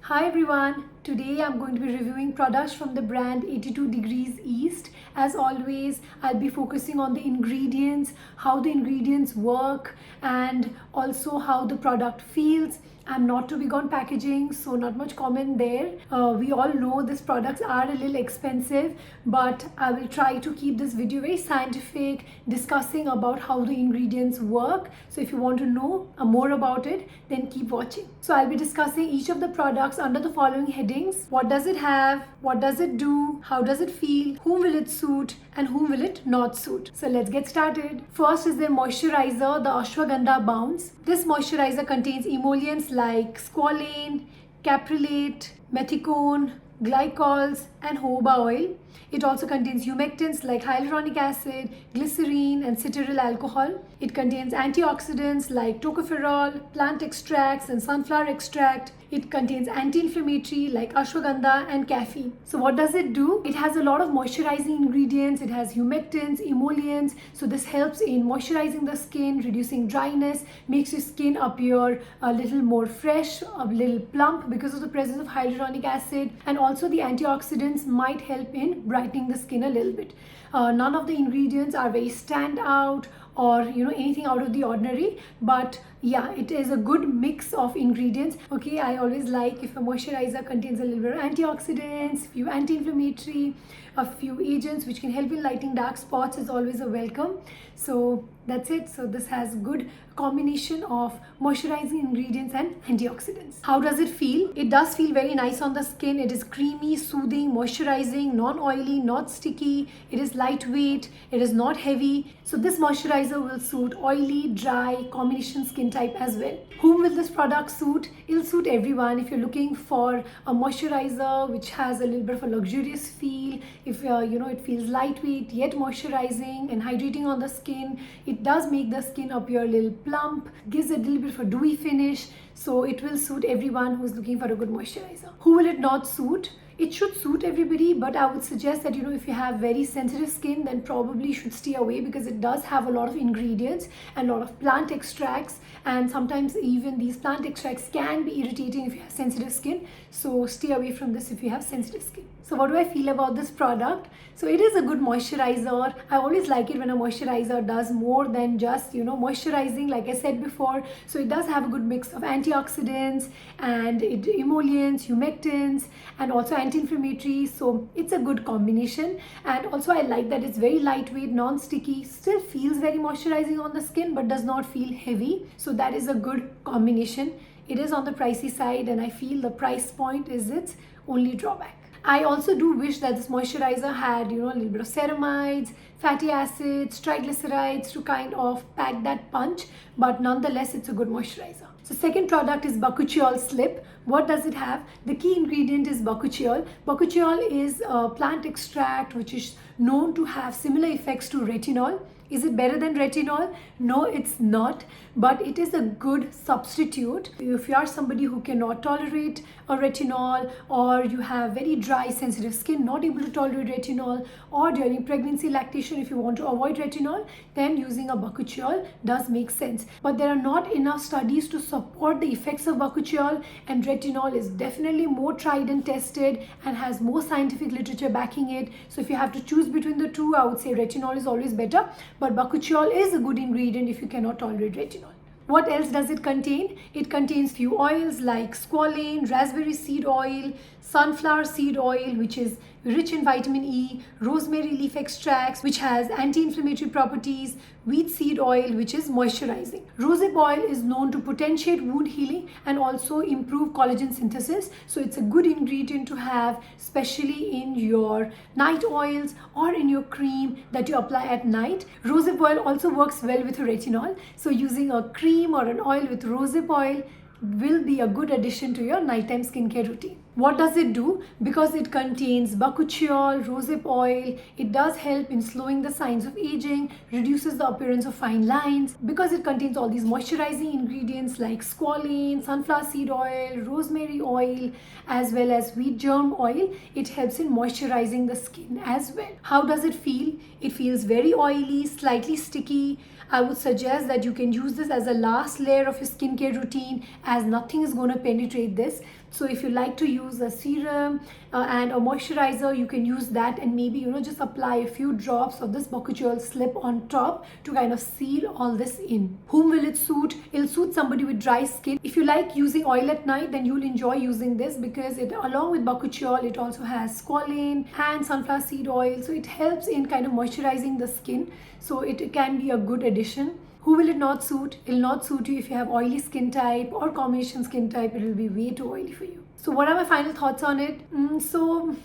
Hi everyone, today I'm going to be reviewing products from the brand 82 Degrees East. As always, I'll be focusing on the ingredients, how the ingredients work, and also how the product feels. I'm not too big on packaging, so not much comment there. We all know these products are a little expensive, but I will try to keep this video very scientific, discussing about how the ingredients work. So if you want to know more about it, then keep watching. So I'll be discussing each of the products under the following headings. What does it have? What does it do? How does it feel? Whom will it suit? And whom will it not suit? So let's get started. First is their moisturizer, the Ashwaganda Bounce. This moisturizer contains emollients like squalane, caprylate, methicone, glycols, and jojoba oil. It also contains humectants like hyaluronic acid, glycerine, and cetearyl alcohol. It contains antioxidants like tocopherol, plant extracts, and sunflower extract. It contains anti-inflammatory like ashwagandha and caffeine. So what does it do? It has a lot of moisturizing ingredients. It has humectants, emollients. So this helps in moisturizing the skin, reducing dryness, makes your skin appear a little more fresh, a little plump because of the presence of hyaluronic acid. And also the antioxidants might help in brightening the skin a little bit. None of the ingredients are very standout or anything out of the ordinary, but yeah, it is a good mix of ingredients. Okay, I always like if a moisturizer contains a little bit of antioxidants, a few anti-inflammatory, a few agents which can help in lightening dark spots is always a welcome. So that's it. So this has good combination of moisturizing ingredients and antioxidants. How does it feel? It does feel very nice on the skin. It is creamy, soothing, moisturizing, non-oily, not sticky. It is lightweight. It is not heavy. So this moisturizer will suit oily, dry, combination skin type as well. Whom will this product suit? It'll suit everyone. If you're looking for a moisturizer which has a little bit of a luxurious feel, if it feels lightweight yet moisturizing and hydrating on the skin, it does make the skin appear a little plump, gives a little bit of a dewy finish. So it will suit everyone who's looking for a good moisturizer. Who will it not suit? It should suit everybody, but I would suggest that if you have very sensitive skin, then probably you should stay away, because it does have a lot of ingredients and a lot of plant extracts, and sometimes even these plant extracts can be irritating if you have sensitive skin. So stay away from this if you have sensitive skin. So what do I feel about this product? So it is a good moisturizer. I always like it when a moisturizer does more than just moisturizing, like I said before. So it does have a good mix of antioxidants and emollients, humectants, and also anti-inflammatory. So it's a good combination. And also I like that it's very lightweight, non-sticky, still feels very moisturizing on the skin but does not feel heavy. So that is a good combination. It is on the pricey side, and I feel the price point is its only drawback. I also do wish that this moisturizer had a little bit of ceramides, fatty acids, triglycerides to kind of pack that punch, but nonetheless it's a good moisturizer. So second product is Bakuchiol Slip. What does it have? The key ingredient is Bakuchiol. Bakuchiol is a plant extract which is known to have similar effects to retinol. Is it better than retinol? No, it's not, but it is a good substitute. If you are somebody who cannot tolerate a retinol, or you have very dry, sensitive skin, not able to tolerate retinol, or during pregnancy, lactation, if you want to avoid retinol, then using a Bakuchiol does make sense. But there are not enough studies to support the effects of Bakuchiol, and retinol is definitely more tried and tested and has more scientific literature backing it. So if you have to choose between the two, I would say retinol is always better. But Bakuchiol is a good ingredient if you cannot tolerate retinol. What else does it contain? It contains few oils like squalane, raspberry seed oil, sunflower seed oil, which is rich in vitamin E, rosemary leaf extracts, which has anti-inflammatory properties, wheat seed oil, which is moisturizing. Rosehip oil is known to potentiate wound healing and also improve collagen synthesis. So it's a good ingredient to have, especially in your night oils or in your cream that you apply at night. Rosehip oil also works well with retinol. So using a cream or an oil with rosehip oil will be a good addition to your nighttime skincare routine. What does it do? Because it contains Bakuchiol, rosehip oil, it does help in slowing the signs of aging, reduces the appearance of fine lines. Because it contains all these moisturizing ingredients like squalane, sunflower seed oil, rosemary oil, as well as wheat germ oil, it helps in moisturizing the skin as well. How does it feel? It feels very oily, slightly sticky. I would suggest that you can use this as a last layer of your skincare routine as nothing is going to penetrate this. So if you like to use a serum and a moisturizer, you can use that, and maybe just apply a few drops of this Bakuchiol slip on top to kind of seal all this in. Whom will it suit? It'll suit somebody with dry skin. If you like using oil at night, then you'll enjoy using this, because it, along with Bakuchiol, it also has squalane and sunflower seed oil, so it helps in kind of moisturizing the skin. So it can be a good addition. Who will it not suit? It will not suit you if you have oily skin type or combination skin type. It will be way too oily for you. So what are my final thoughts on it? So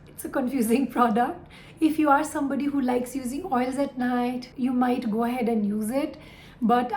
it's a confusing product. If you are somebody who likes using oils at night, you might go ahead and use it. But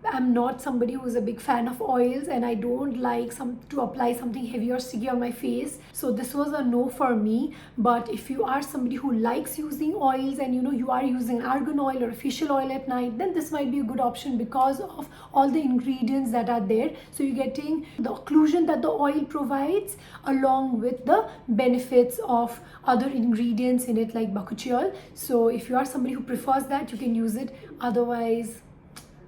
I'm not somebody who is a big fan of oils, and I don't like to apply something heavy or sticky on my face. So this was a no for me. But if you are somebody who likes using oils and you are using argan oil or facial oil at night, then this might be a good option because of all the ingredients that are there. So you're getting the occlusion that the oil provides along with the benefits of other ingredients in it like Bakuchiol. So if you are somebody who prefers that, you can use it. Otherwise,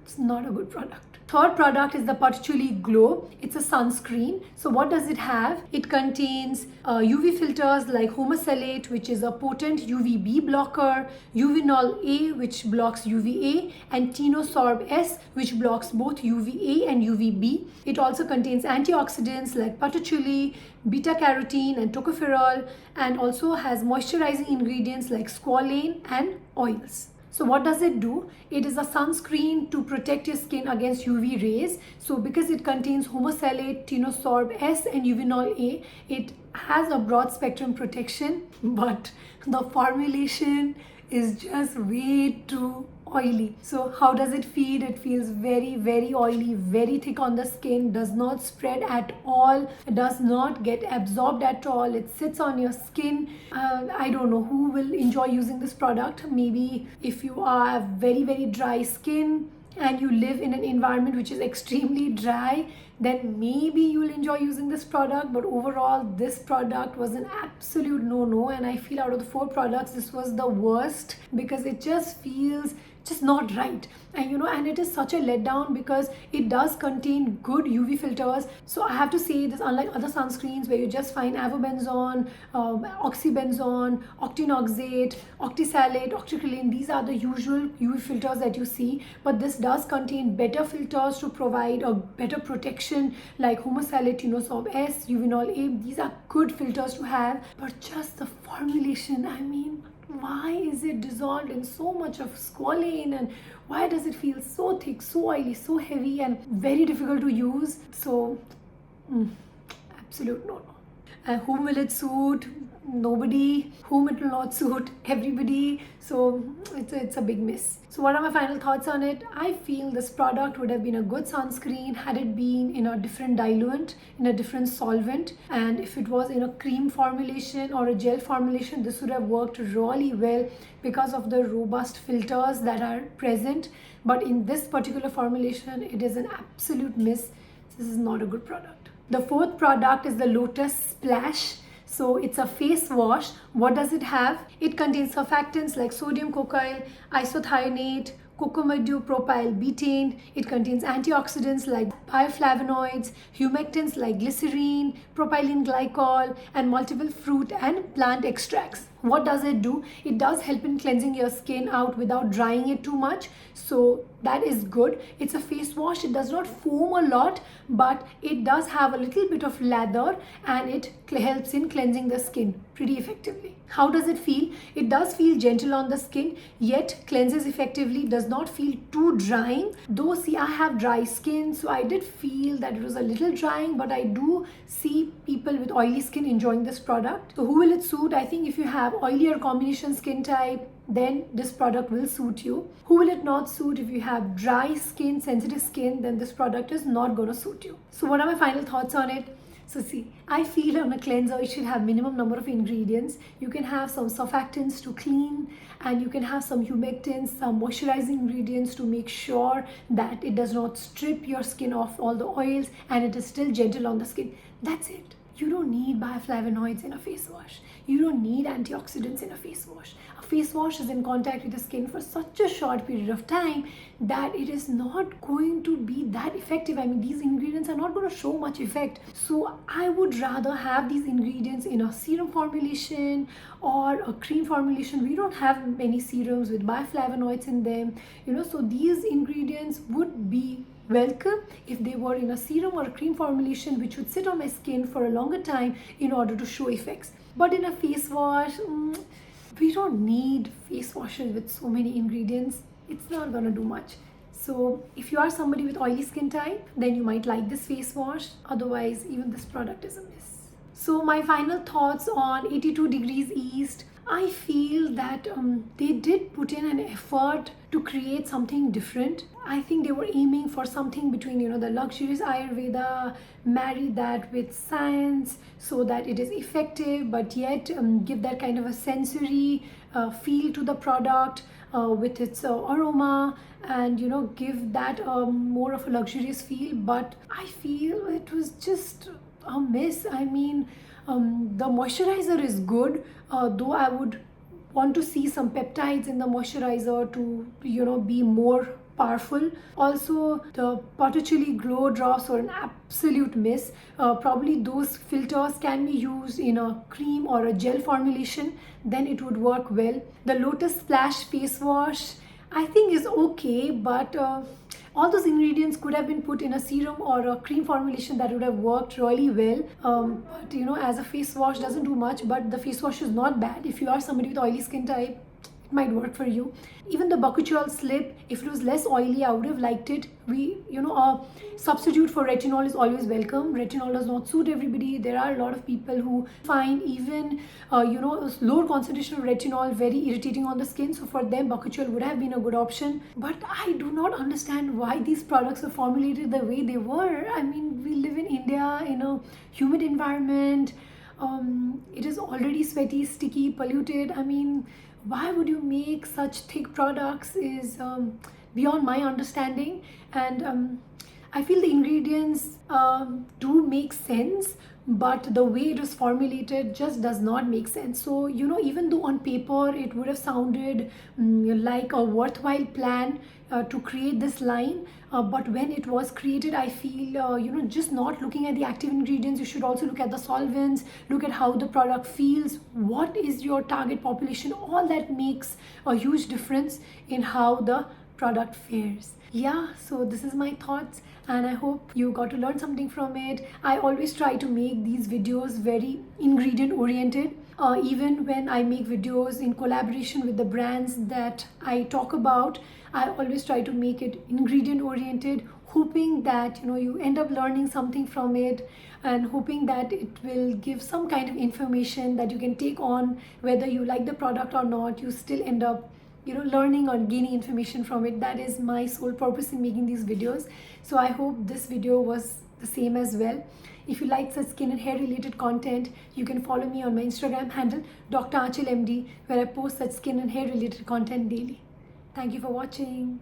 it's not a good product. Third product is the Patchouli Glow. It's a sunscreen. So what does it have? It contains UV filters like homosalate, which is a potent UVB blocker, Uvinol A, which blocks UVA, and Tinosorb S, which blocks both UVA and UVB. It also contains antioxidants like patchouli, beta carotene, and tocopherol, and also has moisturizing ingredients like squalane and oils. So what does it do? It is a sunscreen to protect your skin against UV rays. So because it contains homosalate, Tinosorb S, and Uvinol A, it has a broad spectrum protection, but the formulation is just way too oily. So how does it feel? It feels very, very oily, very thick on the skin, does not spread at all, does not get absorbed at all. It sits on your skin. I don't know who will enjoy using this product. Maybe if you are very, very dry skin and you live in an environment which is extremely dry, then maybe you'll enjoy using this product. But overall, this product was an absolute no-no, and I feel out of the 4 products, this was the worst, because it just feels just not right. And it is such a letdown because it does contain good UV filters. So I have to say this, unlike other sunscreens where you just find avobenzone, oxybenzone, octinoxate, octisalate, octocrylene, these are the usual UV filters that you see, but this does contain better filters to provide a better protection like homosalate, Tinosorb S, Uvinol A. These are good filters to have, but just the formulation, why is it dissolved in so much of squalane, and why does it feel so thick, so oily, so heavy, and very difficult to use? So absolute no. And whom will it suit? Nobody. Whom it will not suit? Everybody. So it's a big miss. So what are my final thoughts on it? I feel this product would have been a good sunscreen had it been in a different diluent, in a different solvent, and if it was in a cream formulation or a gel formulation, this would have worked really well because of the robust filters that are present. But in this particular formulation, it is an absolute miss. This is not a good product. The 4th product is the Lotus Splash. So it's a face wash. What does it have? It contains surfactants like sodium cocoyl, isothianate, cocamidopropyl betaine. It contains antioxidants like bioflavonoids, humectants like glycerine, propylene glycol, and multiple fruit and plant extracts. What does it do? It does help in cleansing your skin out without drying it too much. So that is good. It's a face wash. It does not foam a lot, but it does have a little bit of lather, and it helps in cleansing the skin pretty effectively. How does it feel? It does feel gentle on the skin, yet cleanses effectively, does not feel too drying. Though see, I have dry skin, so I did feel that it was a little drying, but I do see people with oily skin enjoying this product. So who will it suit? I think if you have oily or combination skin type, then this product will suit you. Who will it not suit? If you have dry skin, sensitive skin, then this product is not going to suit you. So what are my final thoughts on it? So see, I feel on a cleanser it should have minimum number of ingredients. You can have some surfactants to clean, and you can have some humectants, some moisturizing ingredients to make sure that it does not strip your skin of all the oils and it is still gentle on the skin. That's it. You don't need bioflavonoids in a face wash. You don't need antioxidants in a face wash. A face wash is in contact with the skin for such a short period of time that it is not going to be that effective. I mean, these ingredients are not going to show much effect. So I would rather have these ingredients in a serum formulation or a cream formulation. We don't have many serums with bioflavonoids in them, so these ingredients would be welcome if they were in a serum or a cream formulation which would sit on my skin for a longer time in order to show effects. But in a face wash, we don't need face washes with so many ingredients. It's not gonna do much. So if you are somebody with oily skin type, then you might like this face wash. Otherwise, even this product is a miss. So my final thoughts on 82 degrees East. I feel that they did put in an effort to create something different. I think they were aiming for something between, the luxurious Ayurveda, marry that with science so that it is effective, but yet give that kind of a sensory feel to the product with its aroma, and give that more of a luxurious feel. But I feel it was just a miss. I mean, the moisturizer is good, though I would want to see some peptides in the moisturizer to be more powerful. Also, the Patchouli glow drops were an absolute miss. Probably those filters can be used in a cream or a gel formulation, then it would work well. The Lotus splash face wash I think is okay, but all those ingredients could have been put in a serum or a cream formulation that would have worked really well. But as a face wash doesn't do much, but the face wash is not bad. If you are somebody with oily skin type, it might work for you. Even the Bakuchiol slip, if it was less oily, I would have liked it. A substitute for retinol is always welcome. Retinol does not suit everybody. There are a lot of people who find even lower concentration of retinol very irritating on the skin. So for them, Bakuchiol would have been a good option. But I do not understand why these products are formulated the way they were. I mean, we live in India in a humid environment. It is already sweaty, sticky, polluted. I mean, why would you make such thick products is beyond my understanding. And I feel the ingredients do make sense, but the way it is formulated just does not make sense. So even though on paper it would have sounded like a worthwhile plan to create this line, but when it was created, I feel just not looking at the active ingredients, you should also look at the solvents, look at how the product feels, what is your target population. All that makes a huge difference in how the product fares. Yeah, so this is my thoughts, and I hope you got to learn something from it. I always try to make these videos very ingredient oriented. Even when I make videos in collaboration with the brands that I talk about, I always try to make it ingredient oriented, hoping that you end up learning something from it, and hoping that it will give some kind of information that you can take on. Whether you like the product or not, you still end up learning or gaining information from it. That is my sole purpose in making these videos. So I hope this video was the same as well. If you like such skin and hair related content, you can follow me on my Instagram handle Dr. Aanchal MD, where I post such skin and hair related content daily. Thank you for watching.